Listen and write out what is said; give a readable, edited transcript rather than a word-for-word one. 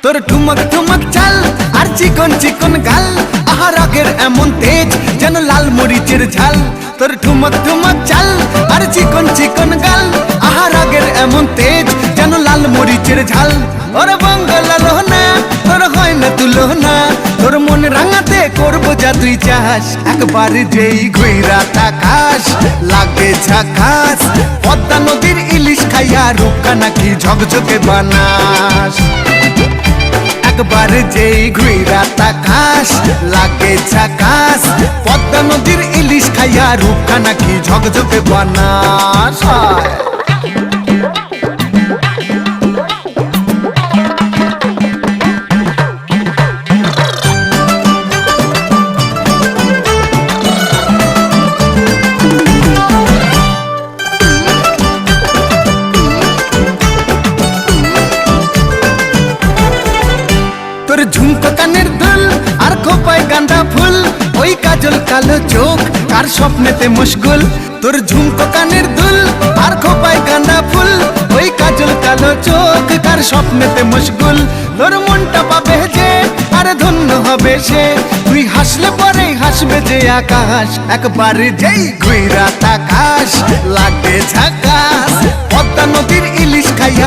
তোর ঠুমক ঠুমক চাল আর চিকন চিকন গাল, আহা রাগের এমন তেজ যেন লাল মরিচের ঝাল। তোর ঠুমক ঠুমক চাল আর চিকন চিকন গাল, আহা রাগের এমন তেজ যেন লাল মরিচের ঝাল। ওরে বাঙ্গালা লোহনা তোর হয় না তুলনা, তোর মন রাঙাতে করবো যা তুই চাস। একবার যেই ঘুইরা তাকাস লাগে ঝাকাস, পদ্মা নদীর ইলিশ খাইয়া রূপকা নাকি ঝকঝকে বানাস। একবার যেই ঘুইরা তাকাস লাগে ঝাকাস, পদ্মা নদীর ইলিশ খাইয়া রূপকা নাকি ঝকঝকে বানাস। তোর ঝুমকো কানের দুল আর খোপায় গাঁদা ফুল, ওই কাজল কালো চোখ কার স্বপ্নেতে মশগুল। তোর ঝুমকো কানের দুল আর খোপায় গাঁদা ফুল, ওই কাজল কালো চোখ কার স্বপ্নেতে মশগুল। তোর মনটা পাবে যে আর ধন্য হবে সে, তুই হাসলে পরেই হাসবে যে আকাশ। একবার যেই ঘুইরা তাকাস লাগে ঝাকাস, পদ্মা নদীর ইলিশ খাইয়া